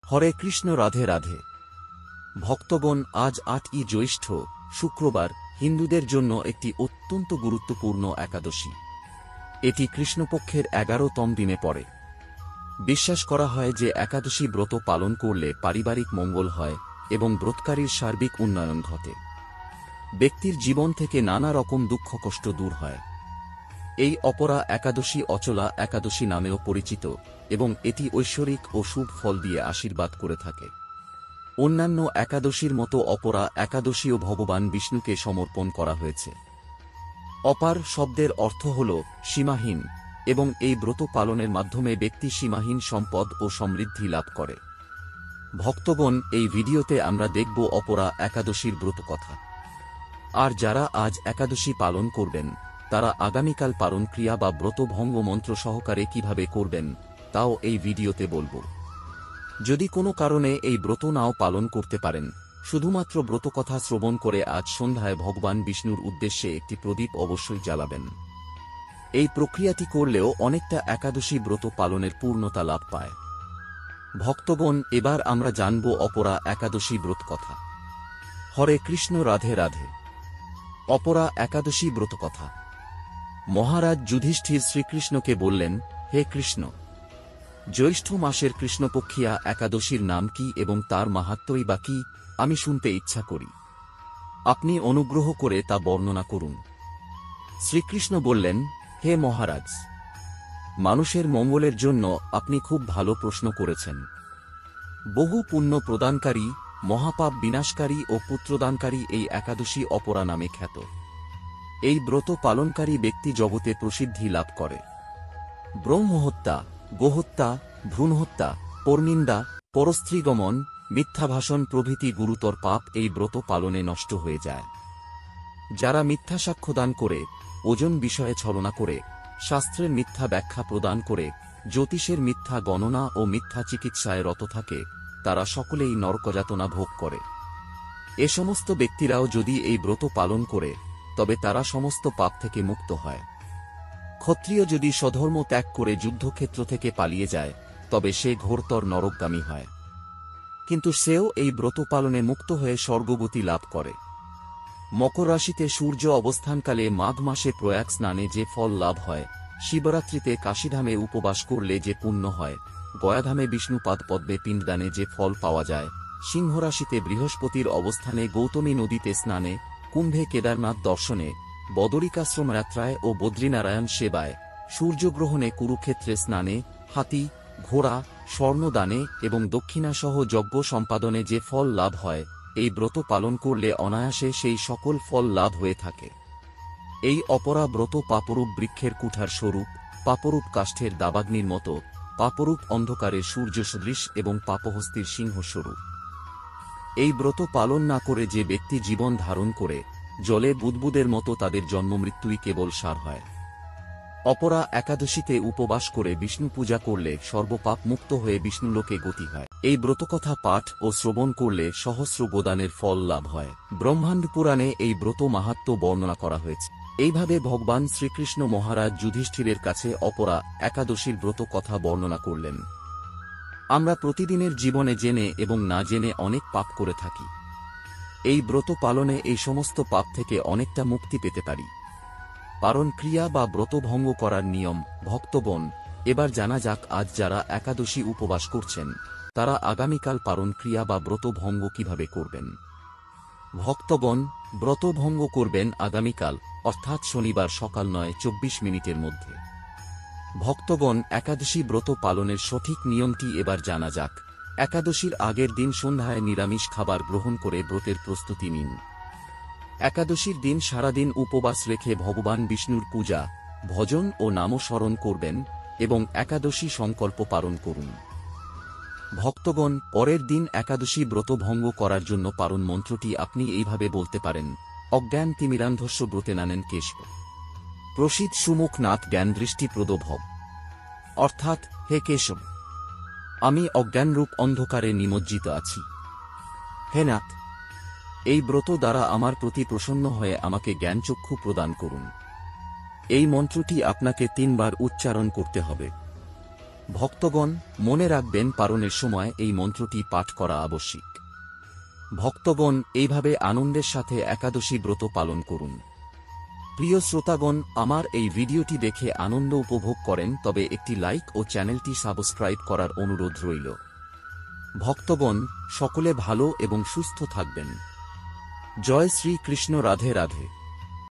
হরে কৃষ্ণ। রাধে রাধে। ভক্তগণ, আজ ৮ই জ্যৈষ্ঠ শুক্রবার হিন্দুদের জন্য একটি অত্যন্ত গুরুত্বপূর্ণ একাদশী। এটি কৃষ্ণপক্ষের ১১তম দিনে পড়ে। বিশ্বাস করা হয় যে একাদশী ব্রত পালন করলে পারিবারিক মঙ্গল হয় এবং ব্রতকারীর সার্বিক উন্নয়ন ঘটে। ব্যক্তির জীবন থেকে নানা রকম দুঃখ কষ্ট দূর হয়। এই অপরা একাদশী অচলা একাদশী নামেও পরিচিত এবং এটি ঐশ্বরিক ও শুভ ফল দিয়ে আশীর্বাদ করে থাকে। অন্যান্য একাদশীর মতো অপরা একাদশীও ভগবান বিষ্ণুকে সমর্পণ করা হয়েছে। অপার শব্দের অর্থ হল সীমাহীন এবং এই ব্রত পালনের মাধ্যমে ব্যক্তি সীমাহীন সম্পদ ও সমৃদ্ধি লাভ করে। ভক্তগণ, এই ভিডিওতে আমরা দেখব অপরা একাদশীর ব্রত কথা। আর যারা আজ একাদশী পালন করবেন তারা আগামীকাল পালন ক্রিয়া বা ব্রত ভঙ্গ মন্ত্র সহকারে কিভাবে করবেন তাও এই ভিডিওতে বলবো। যদি কোনো কারণে এই ব্রত নাও পালন করতে পারেন, শুধুমাত্র ব্রতকথা শ্রবণ করে আজ সন্ধ্যায় ভগবান বিষ্ণুর উদ্দেশ্যে একটি প্রদীপ অবশ্যই জ্বালাবেন। এই প্রক্রিয়াটি করলেও অনেকটা একাদশী ব্রত পালনের পূর্ণতা লাভ পায়। ভক্তগণ, এবার আমরা জানব অপরা একাদশী ব্রত কথা। হরে কৃষ্ণ। রাধে রাধে। অপরা একাদশী ব্রত কথা। মহারাজ যুধিষ্ঠির শ্রীকৃষ্ণকে বললেন, হে কৃষ্ণ, জ্যৈষ্ঠ মাসের কৃষ্ণপক্ষিয়া একাদশীর নাম কি এবং তার মাহাত্ম্যই বা কি আমি শুনতে ইচ্ছা করি। আপনি অনুগ্রহ করে তা বর্ণনা করুন। শ্রীকৃষ্ণ বললেন, হে মহারাজ, মানুষের মঙ্গলের জন্য আপনি খুব ভালো প্রশ্ন করেছেন। বহু পুণ্য প্রদানকারী, মহাপাপ বিনাশকারী ও পুত্রদানকারী এই একাদশী অপরা নামে খ্যাত। এই ব্রত পালনকারী ব্যক্তি জগতে প্রসিদ্ধি লাভ করে। ব্রহ্মহত্যা, গোহত্যা, ভ্রূণহত্যা, পরনিন্দা, পরস্ত্রীগমন, মিথ্যাভাষণ প্রভৃতি গুরুতর পাপ এই ব্রত পালনে নষ্ট হয়ে যায়। যারা মিথ্যা সাক্ষ্যদান করে, ওজন বিষয়ে ছলনা করে, শাস্ত্রের মিথ্যা ব্যাখ্যা প্রদান করে, জ্যোতিষের মিথ্যা গণনা ও মিথ্যা চিকিৎসায় রত থাকে, তারা সকলেই নরকযাতনা ভোগ করে। এ সমস্ত ব্যক্তিরাও যদি এই ব্রত পালন করে তবে তারা সমস্ত পাপ থেকে মুক্ত হয়। ক্ষত্রিয় যদি স্বধর্ম ত্যাগ করে যুদ্ধক্ষেত্র থেকে পালিয়ে যায় তবে সে ঘোরতর নরকগামী হয়, কিন্তু সেও এই ব্রত পালনে মুক্ত হয়ে স্বর্গগতি লাভ করে। মকর রাশিতে সূর্য অবস্থানকালে মাঘ মাসে প্রয়াগ স্নানে যে ফল লাভ হয়, শিবরাত্রিতে কাশীধামে উপবাস করলে যে পুণ্য হয়, গয়াধামে বিষ্ণুপাদ পদ্মে পিণ্ডদানে যে ফল পাওয়া যায়, সিংহরাশিতে বৃহস্পতির অবস্থানে গৌতমী নদীতে স্নানে, কুম্ভে কেদারনাথ দর্শনে, বদরিকাশ্রম যাত্রায় ও বদ্রীনারায়ণ সেবায়, সূর্যগ্রহণে কুরুক্ষেত্রে স্নানে, হাতি, ঘোড়া, স্বর্ণদানে এবং দক্ষিণাসহ যজ্ঞ সম্পাদনে যে ফল লাভ হয়, এই ব্রত পালন করলে অনায়াসে সেই সকল ফল লাভ হয়ে থাকে। এই অপরা ব্রত পাপরূপ বৃক্ষের কুঠার স্বরূপ, পাপরূপ কাষ্ঠের দাবাগ্নির মতো, পাপরূপ অন্ধকারের সূর্য সদৃশ এবং পাপহস্তির সিংহ স্বরূপ। এই ব্রত পালন না করে যে ব্যক্তি জীবন ধারণ করে, জলে বুদবুদের মতো তাদের জন্মমৃত্যুই কেবল সার হয়। অপরা একাদশীতে উপবাস করে বিষ্ণু পূজা করলে সর্বপাপ মুক্ত হয়ে বিষ্ণুলোকে গতি হয়। এই ব্রতকথা পাঠ ও শ্রবণ করলে সহস্র গোদানের ফল লাভ হয়। ব্রহ্মাণ্ড পুরাণে এই ব্রত মাহাত্ম্য বর্ণনা করা হয়েছে। এইভাবে ভগবান শ্রীকৃষ্ণ মহারাজ যুধিষ্ঠিরের কাছে অপরা একাদশীর ব্রত কথা বর্ণনা করলেন। আমরা প্রতিদিনের জীবনে জেনে এবং না জেনে অনেক পাপ করে থাকি। এই ব্রত পালনে এই সমস্ত পাপ থেকে অনেকটা মুক্তি পেতে পারি। পারণ ক্রিয়া বা ব্রত ভঙ্গ করার নিয়ম। ভক্তগণ, এবার জানা যাক আজ যারা একাদশী উপবাস করছেন তারা আগামীকাল পারণ ক্রিয়া বা ব্রত ভঙ্গ কিভাবে করবেন। ভক্তগণ, ব্রত ভঙ্গ করবেন আগামীকাল অর্থাৎ শনিবার সকাল 9:24 মধ্যে। ভক্তগণ, একাদশী ব্রত পালনের সঠিক নিয়মটি এবার জানা যাক। একাদশীর আগের দিন সন্ধ্যায় নিরামিষ খাবার গ্রহণ করে ব্রতের প্রস্তুতি নিন। একাদশীর দিন সারাদিন উপবাস রেখে ভগবান বিষ্ণুর পূজা, ভজন ও নামস্মরণ করবেন এবং একাদশী সংকল্প পালন করুন। ভক্তগণ, পরের দিন একাদশী ব্রত ভঙ্গ করার জন্য পারণ মন্ত্রটি আপনি এইভাবে বলতে পারেন। অজ্ঞান তিমিরান্ধস্য ব্রতেনানেন কেশব প্রসিদ সুমুখ নাথ জ্ঞান দৃষ্টি প্রদ ভব। অর্থাৎ, হে কেশব, আমি অজ্ঞানরূপ অন্ধকারে নিমজ্জিত আছি। হে নাথ, এই ব্রত দ্বারা আমার প্রতি প্রসন্ন হয়ে আমাকে জ্ঞানচক্ষু প্রদান করুন। এই মন্ত্রটি আপনাকে 3 বার উচ্চারণ করতে হবে। ভক্তগণ, মনে রাখবেন পারণের সময় এই মন্ত্রটি পাঠ করা আবশ্যিক। ভক্তগণ, এইভাবে আনন্দের সাথে একাদশী ব্রত পালন করুন। প্রিয় শ্রোতাগণ, আমার এই ভিডিওটি দেখে আনন্দ উপভোগ করেন তবে একটি লাইক ও চ্যানেলটি সাবস্ক্রাইব করার অনুরোধ রইল। ভক্তগণ, সকলে ভালো এবং সুস্থ থাকবেন। জয় শ্রী কৃষ্ণ। রাধে রাধে।